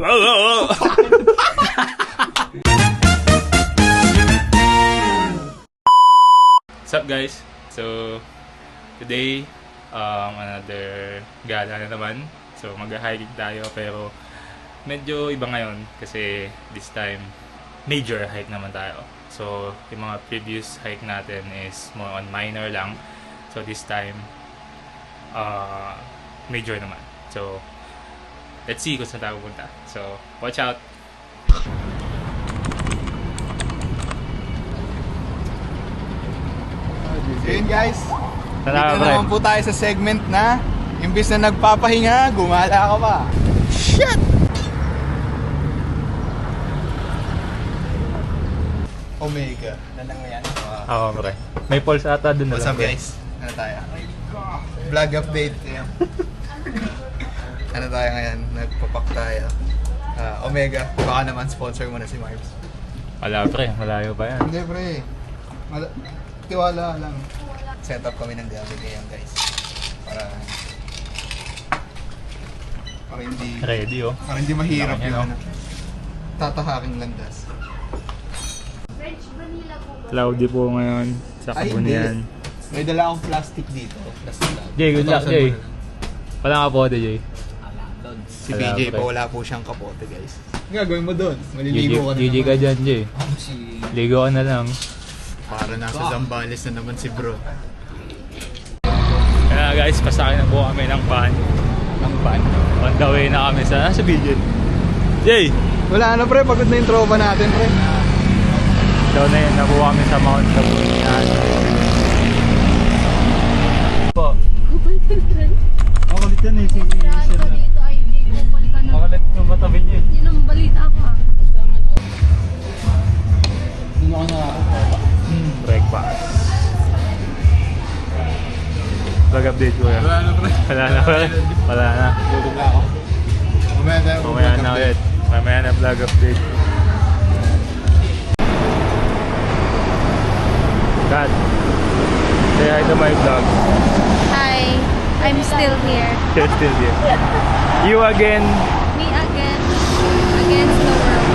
What's up guys? So today another gala na naman. So mag-hiking tayo pero medyo iba ngayon kasi this time major hike naman tayo. So yung mga previous hike natin is more on minor lang. So this time major naman. So let's see kung saan tayo pupunta. So watch out. So yun guys, Tara, dito naman po tayo sa segment na imbis na nagpapahinga, gumala ka pa. Shit! Omega. Nalang mo yan. Oo, pre. May pulse ata dun na What's lang. up guys? Ano tayo? Vlog update. Ano tayo ngayon? Nagpapak tayo. Omega, baka naman sponsor mo na si Marbs. Wala pre, malayo pa yan. Hindi pre, tiwala lang. Set up kami ng gamit ngayon guys. Para hindi Ready oh. para hindi mahirap Laki niya, yung no? tatahaking landas. Cloudy po ngayon sa Ay, Kabunian. May dala akong plastic dito. Plastic lang. Jay, good luck Jay. Wala ka po Jay. Si Wala, BJ pre. pa wala po siyang kapote guys. Ang gagawin mo doon? Maliligo ka na GG ka naman. dyan Jay. Ligo ka na lang. Para nasa Zambales na naman si bro. Kaya guys, pasakay na po kami ng van. Ang van. On the way na kami sa BJ. Jay! Wala na pre, pagod na yung tropa natin pre. Daw na yun, nakuha kami sa Mount Kabunian. Po. Makalit yan eh, si Saan ka dito ay hindi ko balik ka na. Makalit yung matabi niya eh. Yun ang balita ko ah. Breakfast. Vlog update ko yan. Wala na pre. Wala na pre. Wala na. Tulog na ako. Mamaya na ulit. Mamaya na vlog update. God. Say hi to my vlog. Hi, I'm still here. You're still here. You again. Me again. Against the world.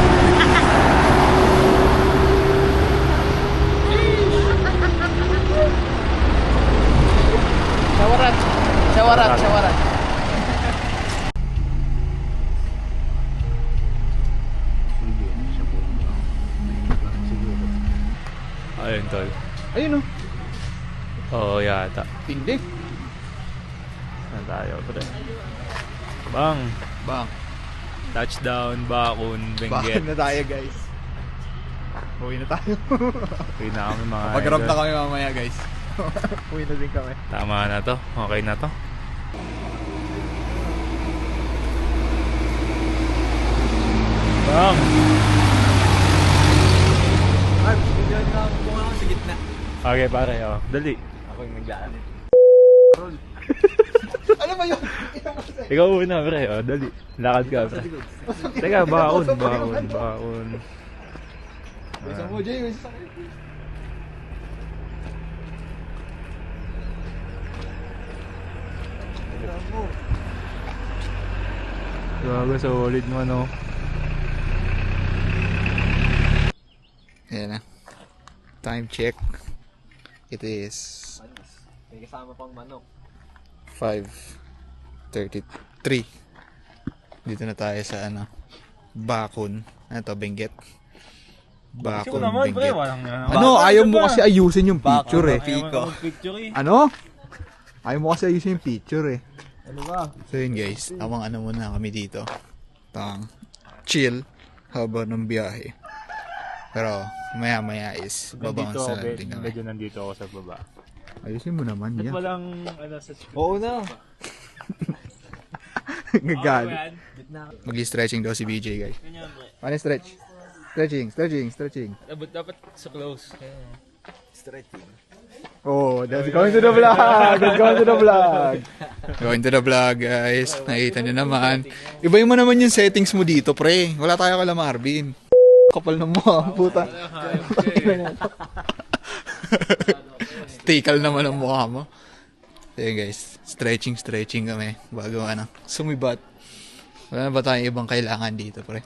Shawarat. Ayun tol. Ayun o. Oo yata. Hindi. Saan tayo pre? Bang. Bang. Touchdown, Bakun, Benguet. Bakit na tayo guys? Uwi na tayo. Uwi na kami mga Pag-rap idol. na kami mamaya guys. Uwi na din kami. Tama na to. Okay na to. Bang! Mark, video na ako sa gitna. Okay pare, oh. Dali. Ako yung naglaan. Ano ba yun? Ikaw una pre, oh. Dali. Lakad ka pre. Teka, Bakun. Isang mo, Jay. Isang mo. Grabe, solid mo no. Ayan na. Time check. It is May kasama pang manok. 5:33. Dito na tayo sa ano, Bakun. Ano to, Benguet? Bakun, Benguet. Ano, ayaw mo kasi ayusin yung picture eh. Picture eh. Ano? Ayaw mo kasi ayusin yung picture eh. Ano ba? So yun guys, tamang ano muna kami dito. Tamang chill habang ng biyahe. Pero maya is babangon sa landing kami. Medyo nandito ako sa baba. Ayusin mo naman Ba't yan. walang ano sa screen? Oo na. Gagalit. Mag-stretching daw si BJ guys. Paano stretch? Stretching. Dapat sa close. Stretching. Oh, that's going to the vlog. Going to the vlog, guys. Nakita nyo naman. Ibayin mo naman yung settings mo dito, pre. Wala tayo kala Marvin. Kapal na mo, puta. Tikal naman ang mukha mo. Ayun guys, stretching kami bago sumibat. Wala na ba tayong ibang kailangan dito, pre?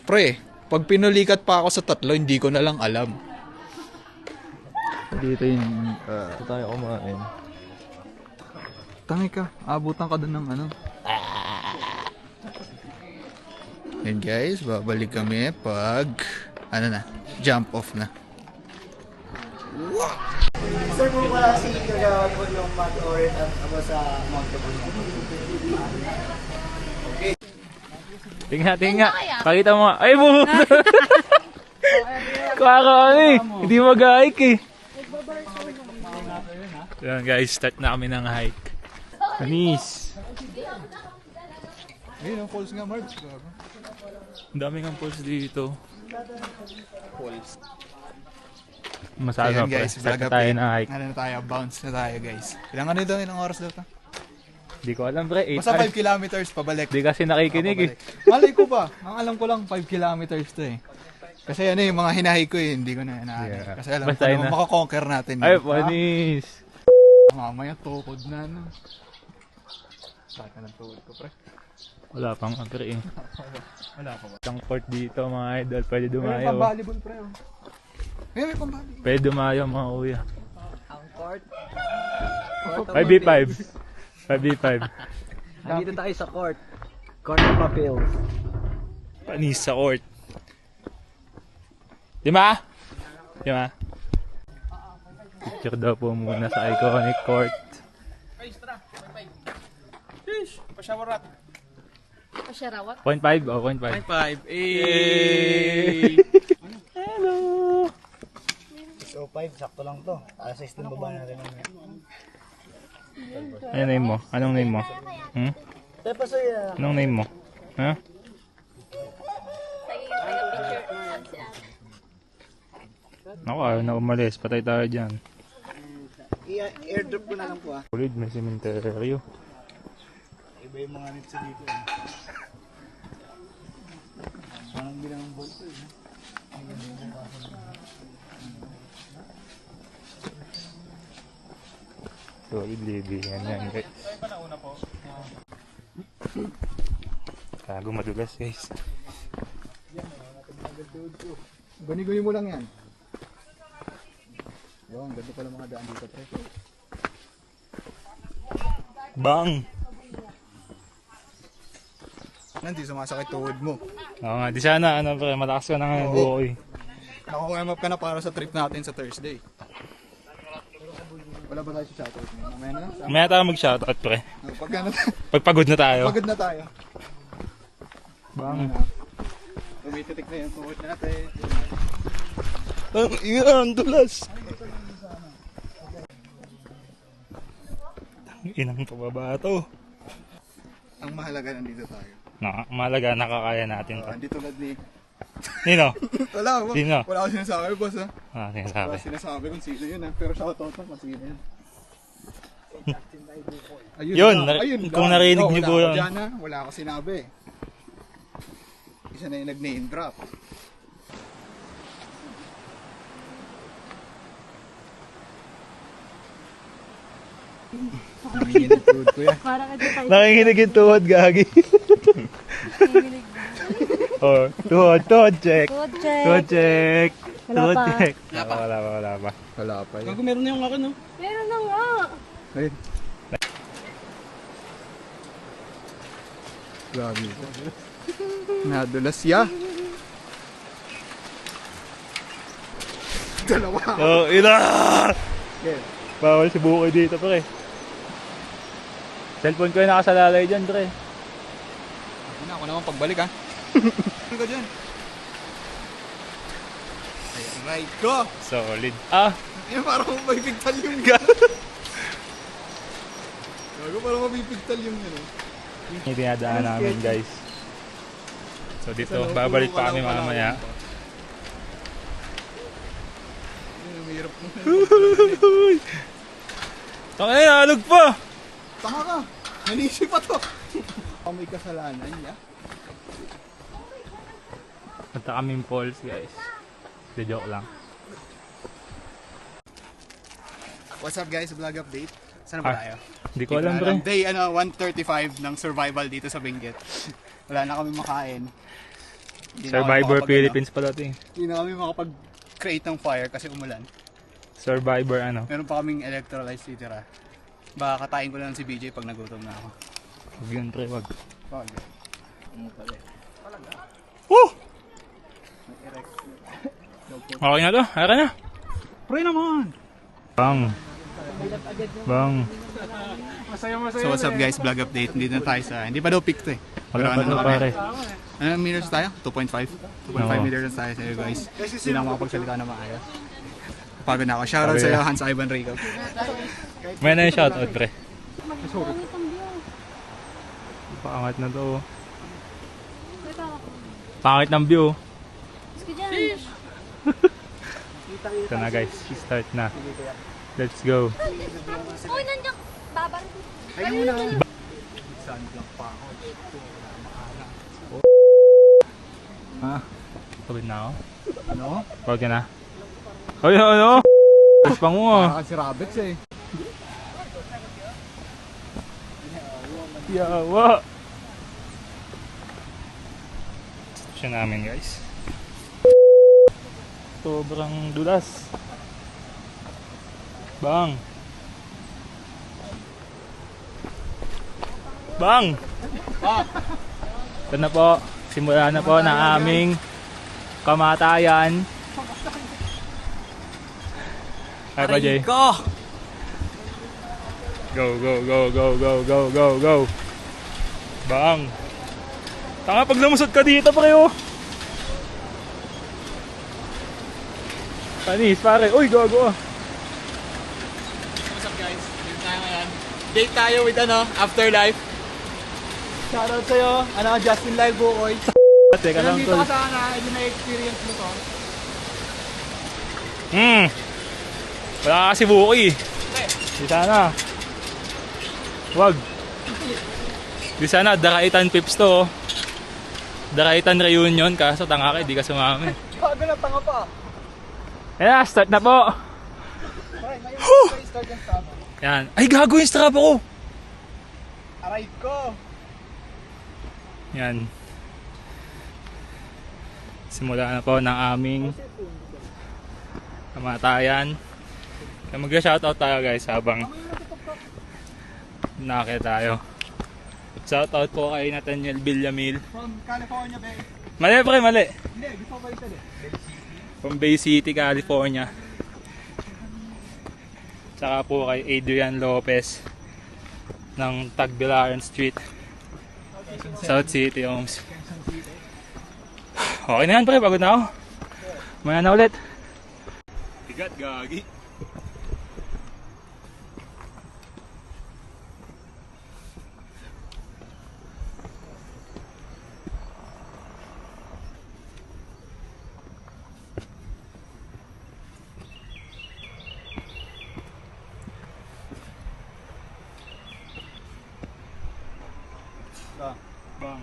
Pre, pag pinulikat pa ako sa 3, hindi ko na lang alam. Dito yung... Ito tayo kumain. Tangi ka, abutan ka doon ng ano. And guys, babalik kami pag... Ano na, jump off na. Sir, kung wala si Kagawad po yung mag-orin at ako sa Monte Tinga. Pakita mo nga. Ay, bumo! Kakaani! Hindi mag-hike eh. Yan guys, start na kami ng hike. Anis! Ayun, ang falls nga, Marge. Ang daming ang pulse dito. Masaga Ayan pa. guys, Start vlog na tayo update. ng hike. Ano na tayo, bounce na tayo guys. Ilang ano daw, ilang oras daw to? Hindi ko alam pre, 8 Basta 5 kilometers pabalik. Hindi kasi nakikinig eh. Pabalik. Malay ko ba? Ang alam ko lang 5 kilometers to eh. Kasi ano yung mga hinahay ko eh, hindi ko na inaano. Yeah. Kasi alam Basta ko yun naman na. makakonquer natin. Ay, yun. panis! Mamaya tukod na no. Saka ng tukod ko pre. Wala pang agree eh. Wala pa ba? Isang port dito mga idol, pwede May dumayo. pang-volleyball pre oh. May pang-volleyball. Pwede dumayo mga kuya. Ang court. 5v5. 5v5. Nandito tayo sa court. Court of Appeals. Panis sa court. Di ba? Di ba? Picture daw po muna sa iconic court. Pasyarawat. 0.5 o 0.5. 5. Hello! So 5, sakto lang to. Alas 6 din baba natin. Anong name mo? Anong name mo? Hmm? Tayo pa sa'yo. Anong name mo? Ha? Naku, ayaw na umalis. Patay tayo dyan. I-airdrop ko na lang po ah. Ulid, may cementerio. Iba yung mga nits dito eh. Parang bilang ng bolt eh. Solid living. Yan guys. Kago madulas guys. Guni-guni mo lang yan. Yung, ganda pala mga daan dito pre. Bang! Hindi sumasakit tuhod mo. Oo nga, di sana ano pre, malakas ka na nga ng Oo. buko eh. Nakakuha ka na para sa trip natin sa Thursday. Wala ba tayo sa shoutout mo? Mamaya na lang. Mamaya tayo mag-shoutout pre. Pagka na Pagpagod na tayo. pagod na tayo. Bang! Tumititik na yung tuhod natin. Ang iyan, dulas! Inang pababa to. Ang mahalaga nandito tayo. Malaga, nakakaya natin to. Hindi tulad ni... Nino? Wala Sino? Wala ko sinasabi boss ha. Sinasabi. Wala sinasabi kung sino yun ha. Pero shoutout lang kung sino yun. Yun, lang. kung lang. narinig niyo Wala po ako yun. dyan, ha. Wala ako sinabi. Isa na yung nag-name drop. Nanginginig yung tuhod ko yan. Parang ito tayo. Nakikinig yung tuhod, gagi. Nanginig na. Oh, tuhod check. Good check. Tuhod check. Wala Tuhod pa. check. Wala pa. Wala pa yun. Meron na yung ako no? Meron na nga. Ayun. Grabe ito. Nadulas ya. Dalawa. Oh, ina! Okay. Bawal si Bukoy dito, pre. Cellphone ko yung nakasalalay dyan, pre. Ako naman pagbalik ha. Ano ka dyan? Ay, right ko. Solid. Ah! Yan parang mapipigtal yung Gago parang mapipigtal yung Yung dinadaan namin, guys. So dito, babalik pa kami mamaya. Mahirap mo. Tangina, nalog pa! Tanga ka. Nanisip pa to. May kasalanan niya. Punta kaming falls, guys. The joke lang. What's up guys? Vlog update. Saan ba tayo? Hindi ko alam, pre. Day 1:35 ng survival dito sa Benguet. Wala na kami makain. Hindi na kami Survivor makapag- Philippines pala ito eh. Hindi na kami makapag-create ng fire kasi umulan. Survivor ano. Meron pa kaming electrolytes titira. Baka katayin ko lang si BJ pag nagutom na ako. Huwag yun pre, wag. Wag. Okay na to, okay na. Pre naman! Bang. Bang. So what's up guys, vlog update. Dito na tayo sa, hindi pa daw peak to eh. Wala pa ano to na pare. Anong meters tayo? 2.5? 2.5 Oo. meters tayo sa'yo guys. Hindi na ako makapagsalita na maayos. Pagod na ako. Shoutout sa'yo Hans Ivan Rico. May na yung shoutout pre. Pangit ang view. Paangat na to. Wait ako. Pangit ng view. Gusto dyan. Ito na guys, start na. Let's go. Uy, nandiyan. Babalik. Ayun na. Ha? Pagod na ako. Ano? Pagod ka na. Ay, ano? Tapos pa mo ah. Parang si Rabbits eh. Yawa. Siya namin guys. Sobrang dulas. Bang. Bang. Ito na po. Simula na po ng aming kamatayan. Ay pa Jay. Go, go, go, go, go, go, go, go. Bang. Tanga pag lumusot ka dito pre oh. Panis pare. Uy, gago ah. What's up guys? Dito tayo ngayon. Date tayo with Afterlife. Shoutout sa'yo. Justin Live Bukoy. Teka lang tol. sana, hindi na-experience mo to. Wala ka kasi buki. Di sana. Wag. Di sana, Daraitan Pips to oh. Daraitan Reunion, kaso tanga ka, di ka sumami. Bago na tanga pa. Ayan, start na po. Start and stop. Yan. Ay, gago yung strap ako. Aray ko. Yan. Simula na po ng aming kamatayan. Kaya mag-shoutout tayo guys habang nakakita tayo. Shoutout po kay Nathaniel Villamil. From California, babe. Mali pre, mali. Hindi, gusto ko ba ito From Bay City, California. Tsaka po kay Adrian Lopez ng Tagbilaran Street, South City Homes. Okay na yan pre, pagod na ako. Maya na ulit. Bigat gagi. Bang.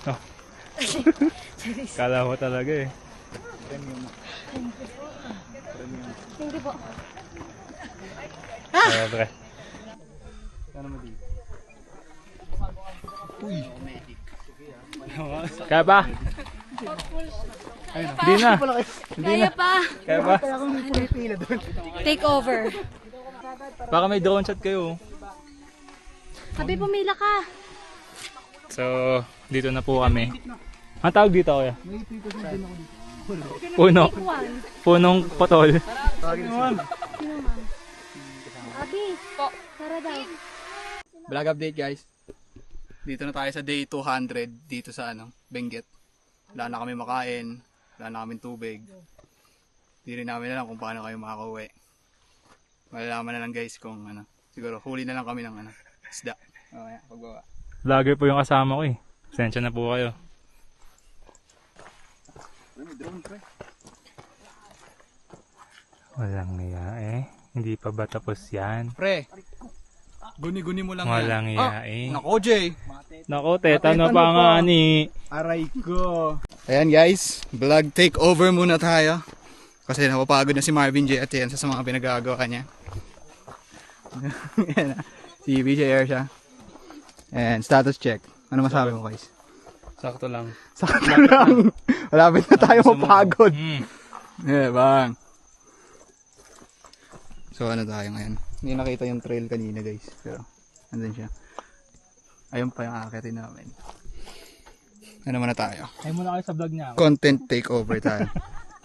Oh. Kala mo talaga eh. Thank you po. Pre. Kaya pa? Hindi na. Kaya pa. Kaya pa? Take over. Baka may drone shot kayo. Sabi pumila ka. So, dito na po kami. Ang tawag dito kuya? Puno. Take one. Punong potol. Sino man? Abi. Po. Tara daw. Vlog update guys. Dito na tayo sa day 200 dito sa Benguet. Wala na kami makain, wala na kaming tubig. Hindi rin namin alam kung paano kayo makakauwi. Malalaman na lang guys kung siguro huli na lang kami ng isda. Okay, pagbawa. Vlogger po yung kasama ko eh. Pasensya na po kayo. May drone pre. Walang niya eh. Hindi pa ba tapos yan? Pre, guni-guni mo lang Walang yan. iya eh. Nako, Jay. Nako, teta na pa nga ni. Aray ko. Ayan guys, vlog takeover muna tayo. Kasi napapagod na si Marvin J at yan sa mga pinagagawa niya. Ayan na. Si BJ Air siya. And status check. Ano masabi mo guys? Sakto lang. Sakto lang. Malapit na tayo mapagod. Yeah, bang. So ano tayo ngayon? Hindi nakita yung trail kanina guys. Pero andun siya. Ayun pa yung aakitin namin. Ano muna tayo? Ay muna kayo sa vlog niya. Content takeover tayo.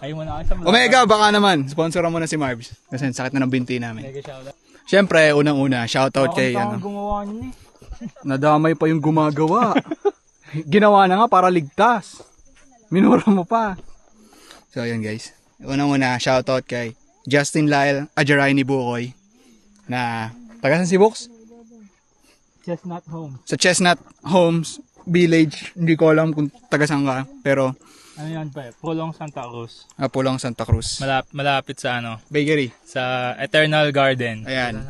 Ay muna kayo sa vlog. Omega, baka naman. Sponsoran mo na si Marbs. Kasi sakit na ng binti namin. Mega shoutout. Siyempre, unang-una, shoutout kay ano. Gumawa niyo eh. Nadamay pa yung gumagawa. Ginawa na nga para ligtas. Minura mo pa. So, yun guys. Unang-una, shoutout kay Justin Lyle Ajaraini Bukoy na taga San si Box? Chestnut Home. Sa Chestnut Homes Village. Hindi ko alam kung taga saan ka. Pero, Ano yan pa eh? Pulong Santa Cruz. Pulong Santa Cruz. Malapit sa ano? Bakery. Sa Eternal Garden. Ayan.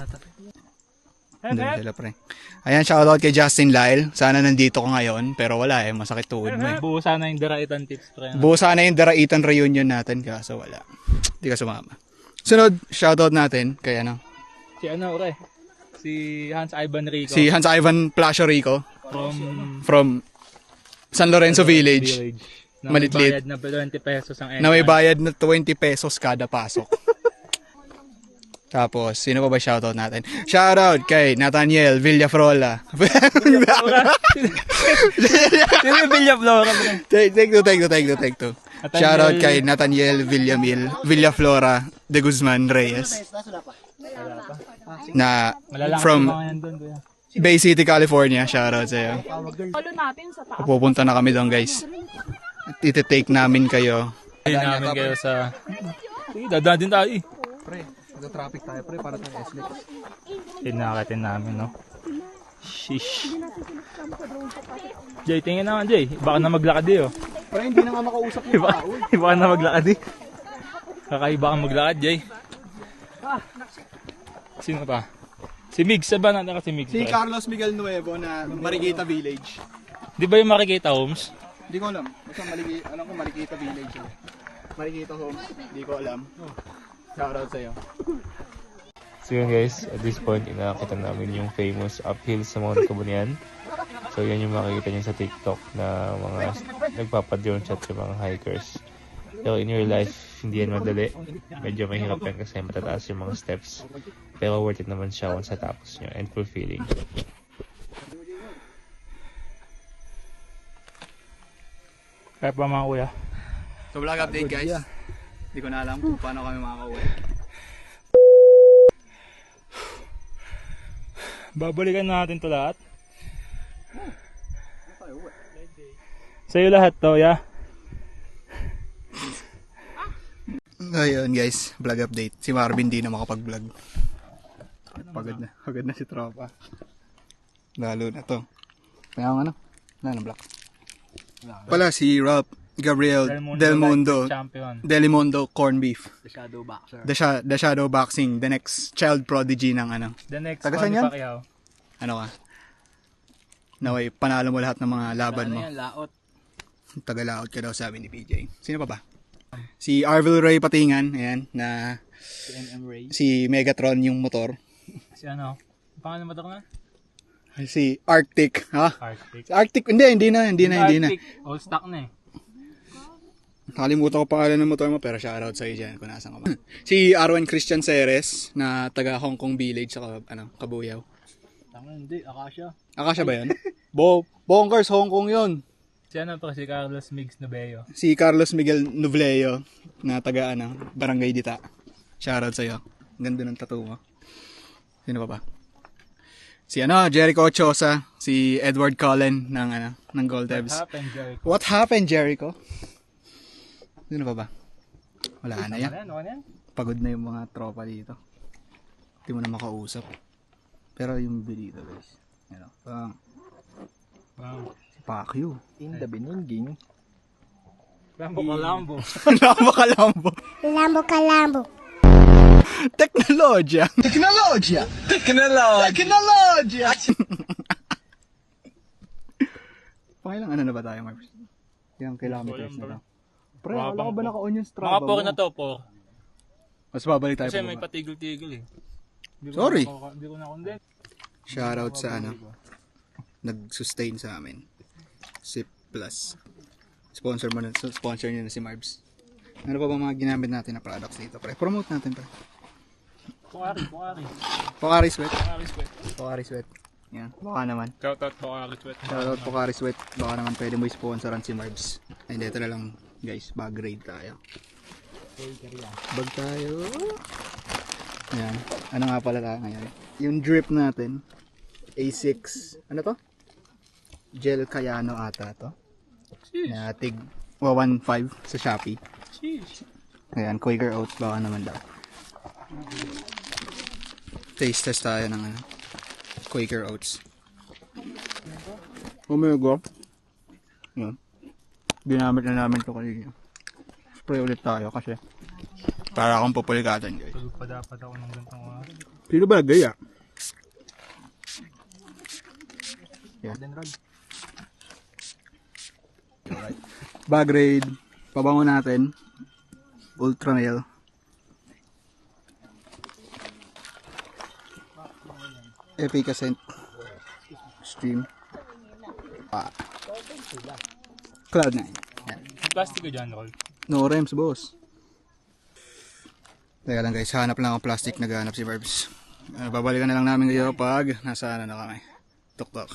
Doon sila pre. Ayan, shoutout kay Justin Lyle. Sana nandito ko ngayon. Pero wala eh. Masakit tuhod mo eh. Buo sana yung Daraitan tips pre. Buo sana yung Daraitan reunion natin. Kaso wala. Hindi ka sumama. Sunod, shoutout natin kay ano? Si ano pre? Si Hans Ivan Rico. Si Hans Ivan Plasio Rico. From San Lorenzo Village. Na may Malitlit. bayad na 20 pesos ang Na may bayad na 20 pesos kada pasok. Tapos, sino pa ba shoutout natin? Shoutout kay Nathaniel Villafrola. Sino yung Villa Flora pre? Take two. Shoutout kay Nathaniel Villaflora de Guzman Reyes. Na from Bay City, California. Shoutout sa'yo. Pupunta na kami doon guys. Iti-take namin kayo. Ayun namin kayo sa... Sige, dadaan din tayo eh. Pre, nag-traffic tayo pre para tayo SLEX. Tinakatin namin no. Shish. Jay, tingin naman Jay. Baka na maglakad eh oh. Pre, hindi na nga makausap yung tao. Baka na maglakad eh. Kakaiba kang maglakad Jay. Sino pa? Si Migs, saan ba natin ka si Migs? Si pre? Carlos Miguel Nuevo na Marikita Village. Di ba yung makikita homes? Hindi ko alam. Basta alam ko Marikita Village. Marikita Homes. Hindi ko alam. Shoutout sa'yo. So yun guys, at this point, inakita namin yung famous uphill sa Mount Kabunian. So yan yung makikita nyo sa TikTok na mga nagpapadrone shot sa mga hikers. Pero in your life, hindi yan madali. Medyo mahirap yan kasi matataas yung mga steps. Pero worth it naman siya once natapos nyo and fulfilling. Kaya pa mga kuya. So vlog update guys. Hindi ko na alam kung paano kami makakauwi. Babalikan natin to lahat. Sa'yo lahat to, ya. Ayun guys, vlog update. Si Marvin di na makapag-vlog. Pagod na si tropa. Lalo na to. Kaya ano? Wala na black. Pala si Rob Gabriel Del Mundo Champion. Delimondo Corn Beef. The shadow boxer. The shadow boxing, the next child prodigy ng ano. The next Taga Manny saan yan? Pacquiao. Ano ka? Naway, panalo mo lahat ng mga laban mo. Yan, laot. Taga-laot ka daw sabi ni PJ. Sino pa ba? Si Arvil Ray Patingan, ayan, na Si MM Ray. si Megatron yung motor. Si ano? Pangalan mo ito nga? Si Arctic, ha? Arctic. Si Arctic, hindi na. Arctic. All stock na eh. Nakalimutan ko pangalan ng motor mo pero shoutout sa iyo dyan kung nasan ka ba. Si Arwan Christian Ceres na taga Hong Kong Village sa Kabuyaw. Tama, hindi. Akasha. Akasha ba yan? Bonkers, Hong Kong yun. Si ano pa si Carlos Migs Nobeo. Si Carlos Miguel Nubleo na taga Barangay Dita. Shoutout sa iyo. Ganda ng tattoo mo. Sino pa ba? Si Jericho Ochoa, si Edward Cullen ng Gold Devs. What happened, Jericho? Sino pa ba? Wala na yan. Pagod na yung mga tropa dito. Hindi mo na makausap. Pero yung dito guys. Si Pacquiao. In the Beninging. Lambo Kalambo. Lambo Kalambo. Lambo Kalambo. Teknolodya. Teknolodya! Teknolodya! Pangilang ano na ba tayo, Marbs? Ilang kilometers na to? Pre, Mga wala ko ba pang- naka-on yung Mga Strava 4 mo? na to, 4. Mas babalik tayo Kasi pa may baba. patigil-tigil eh. Sorry. Hindi ko na-condense. Shoutout sa ano, nag-sustain sa amin. Sip Plus. Sponsor niya na si Marbs. Ano pa ba mga ginamit natin na products dito, pre? Promote natin, pre. Pokari. Pocari Sweat. Pokari sweat. Pocari Sweat. Yan, baka naman. Shoutout Pokari sweat. Shoutout Pocari Sweat. Baka naman pwede mo sponsoran si Marbs. Ay, hindi, ito na lang, guys. Bag raid tayo. Bag tayo. Yan. Ano nga pala tayo ngayon? Yung drip natin, A6. Ano to? Gel Cayano ata to. Na tig 1.5 sa Shopee. Ayan, Quaker Oats baka naman daw. Taste test tayo ng ano, Quaker Oats. Omega. Yan. Ginamit na namin to kanina. Spray ulit tayo kasi para akong pupulikatan, guys. Tulog pa dapat ako ng gantong araw. Sino ba nagaya? Yan. Alright. Bag raid. Pabango natin. Ultra Mail. Efficacent. Stream. Cloud9. Yan. Plastic ka dyan, Roll. No rems, boss. Teka lang guys, hanap lang ang plastic, naghahanap si Barbs. Babalikan na lang namin kayo pag nasa ano na kami. Tok-tok.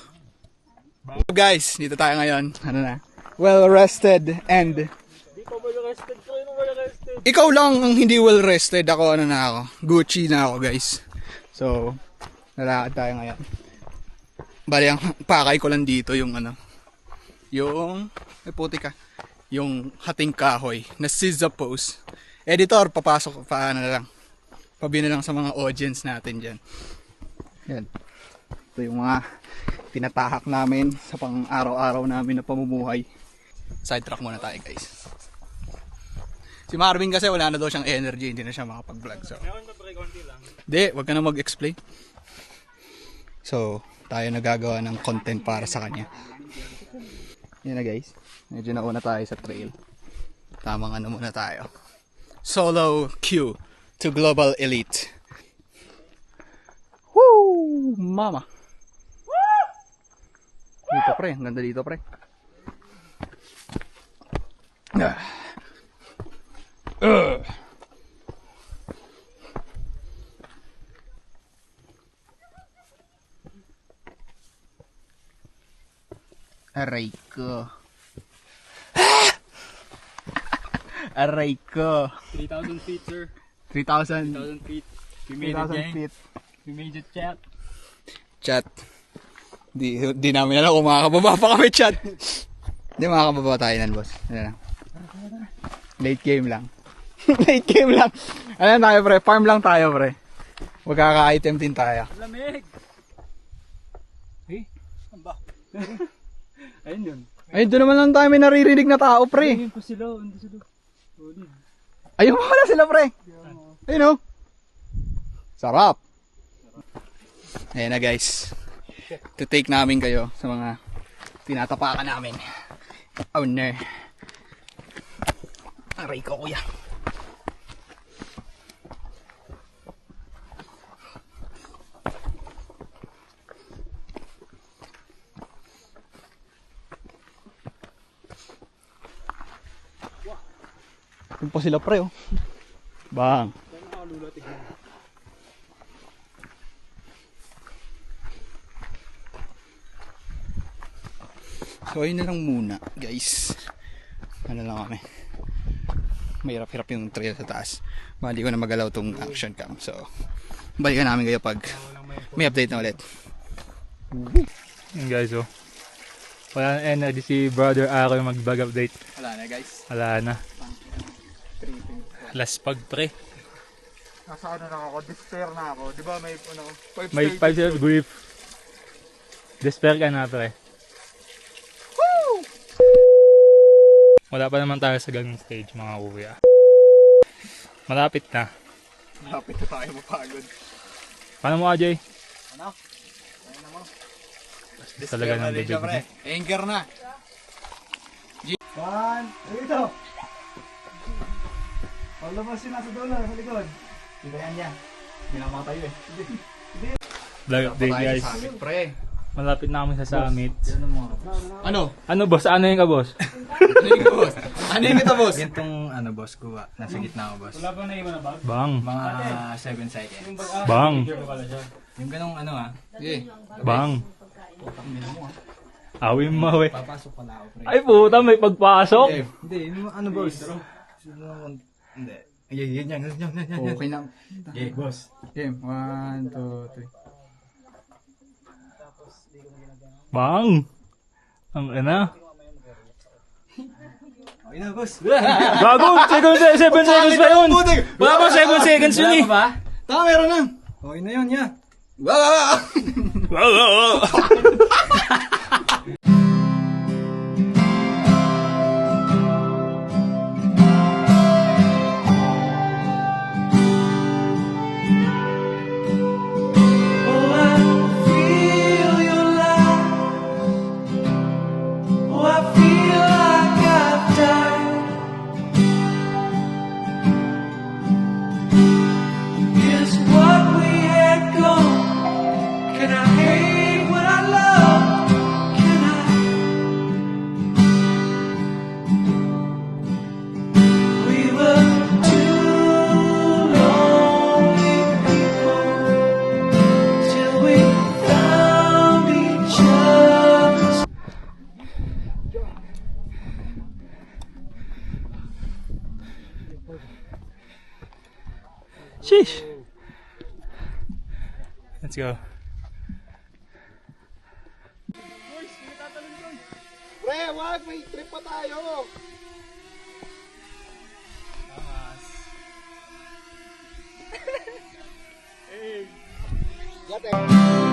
Guys, dito tayo ngayon. Ano na? Well rested and ikaw lang ang hindi well rested. Ako ano na ako. Gucci na ako, guys. So, nalakad tayo ngayon. Bali, ang pakay ko lang dito yung ano. Yung, puti ka. Yung hating kahoy na scissor post. Editor, papasok pa ano na lang. Pabi na lang sa mga audience natin dyan. Yan. Ito yung mga tinatahak namin sa pang araw-araw namin na pamumuhay. Sidetrack muna tayo, guys. Si Marvin kasi wala na daw siyang energy, hindi na siya makapag-vlog. So. Meron pa pre, konti lang. Hindi, wag ka na mag-explain. So, tayo nagagawa ng content para sa kanya. Yan na guys. Medyo nauna tayo sa trail. Tamang ano muna tayo. Solo queue to global elite. Woo! Mama! Dito pre, ang ganda dito pre. Aray ko. Aray ko. 3,000 feet, sir. 3,000 3,000 feet. We made it, 3,000 gang. feet. We made it, chat. Chat. Di namin alam kung makakababa pa kami, chat. Di makakababa tayo nan, boss. Ano lang. Late game lang. Late game lang. Ano lang tayo, pre? Farm lang tayo, pre. Magkaka-item din tayo. Lamig! Eh? Ano ba? Ayun yun. Ayun, doon naman lang tayo may naririnig na tao, pre. Ayun po sila, hindi sila. Ayun wala sila, pre. Ayun, oh. Sarap. Ayan na, guys. To take namin kayo sa mga tinatapakan namin. Oh, no. Aray ko, kuya. Yung pa sila pre, oh. Bang. So ayun na lang muna, guys. Ano lang kami. Mahirap-hirap yung trail sa taas. Hindi ko na magalaw tong action cam. So, balikan namin kayo pag may update na ulit. Yun guys, oh. Wala na energy si brother ako yung mag-bag update. Wala na, guys. Wala na. Last pag pre. Nasa ano na ako, despair na ako. Di ba may ano, May 5 grip. Despair ka na pre. Woo! Wala pa naman tayo sa ganung stage mga kuya. Malapit na. Malapit na tayo mapagod. Paano mo, AJ? Ano? Ano mo? Talaga ng bibig mo. Anchor na. One, dito. Paglabas yun nasa dulo, sa likod. Tibayan niya. Hindi na makatayo eh. Vlog update guys. Summit, pre. Malapit na kami sa summit. Ano? Ano boss? Ano yung ka boss? Ano yung kita, boss? Ano yung kita, boss? Gantong ano boss, kuha. Nasa gitna ako boss. Bang. Mga 7 seconds. Bang. Yung ganong ano ah. Okay. Bang. Awin mo eh. Papasok pala ako pre. Ay puta, may pagpasok. Hindi, yung ano boss. Hindi. Yan. Okay na. Okay, boss. Game. 1, 2, 3. Bang. Ang ina. Okay na boss. Gago, 7 seconds pa yun. Wala pa 7 seconds yun eh. Tama, meron na. Okay na yun, yeah. Sheesh. Let's go. Pre, wag. May trip pa tayo.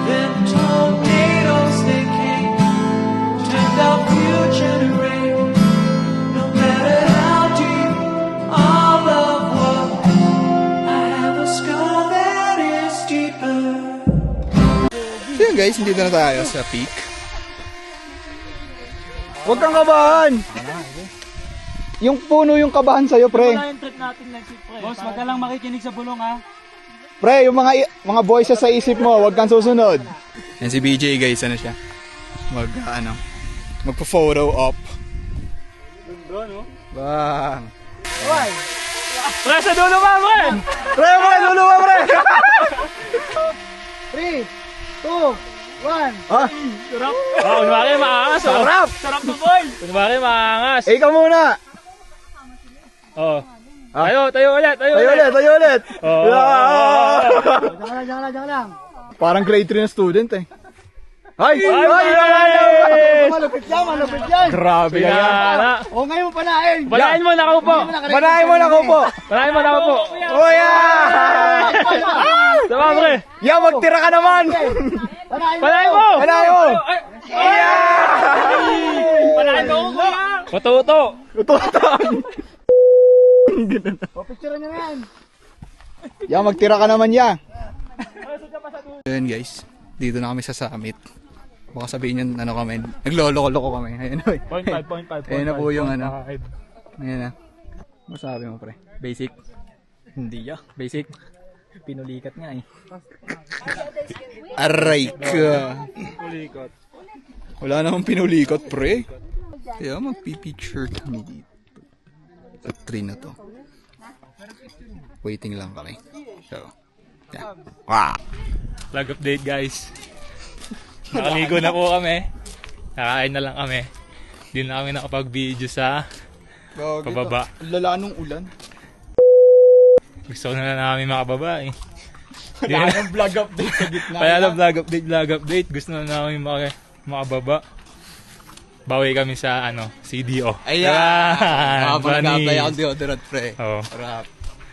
Then tornadoes they came, turned out future to rain. No matter how deep our love was, I have a scar that is deeper. So yun guys, hindi na tayo sa peak. Huwag kang kabahan! Yung puno yung kabahan sa'yo, pre. Yung trip natin next week, pre. Boss, wag ka lang makikinig sa bulong, ha? Pre, yung mga voices sa isip mo, huwag kang susunod. Yan si BJ guys, ano siya? Magpo-photo op. Bang! Pre, sa dulo pa, pre! Pre, luluwa, pre! 3, 2, 1. Ah, Oh, kunwari maangas oh. sarap! Sarap na boy! Kunwari maangas. Eh, ikaw muna! Oh. Tayo ulit. Tayo ulit! Oh. Ah! Diyan lang. Parang grade 3 na student eh. Ay! Malupit yan. Grabe yan. Pinara. O ngayon panain. Palain mo, nakaupo. Panahin mo na ko po! Palain mo, nakaupo. Oh yeah! Tama, pre. Yeah, magtira ka naman! Palain mo! Panahin mo! Palain mo, kuya. Patuto. Tututang! O picture nyo na yan. Yeah, magtira ka naman ya. Ayun guys, dito na kami sa summit. Baka sabihin nyo, ano kami, nagloloko-loko kami. Ayun na, 0.5. ayun na po yung ano. Ayun na. Masabi mo pre? Basic? Hindi ya. Basic? Pinulikat nga eh. Aray ka! Wala namang pinulikot pre. Kaya magpipicture kami dito. Sa tree na to. Waiting lang kami. So, yeah. Wow! Vlog update guys. Nakaligo na po kami. Nakain na lang kami. Hindi na kami nakapag-video sa pababa. Lala nung ulan. Gusto ko na namin makababa eh. Wala nang vlog update sa gitna. Kaya na vlog update. Gusto na namin makababa. Bawi kami sa CDO. Ayan! Funny. Mag-apply ako deodorant pre. Oo. Rap.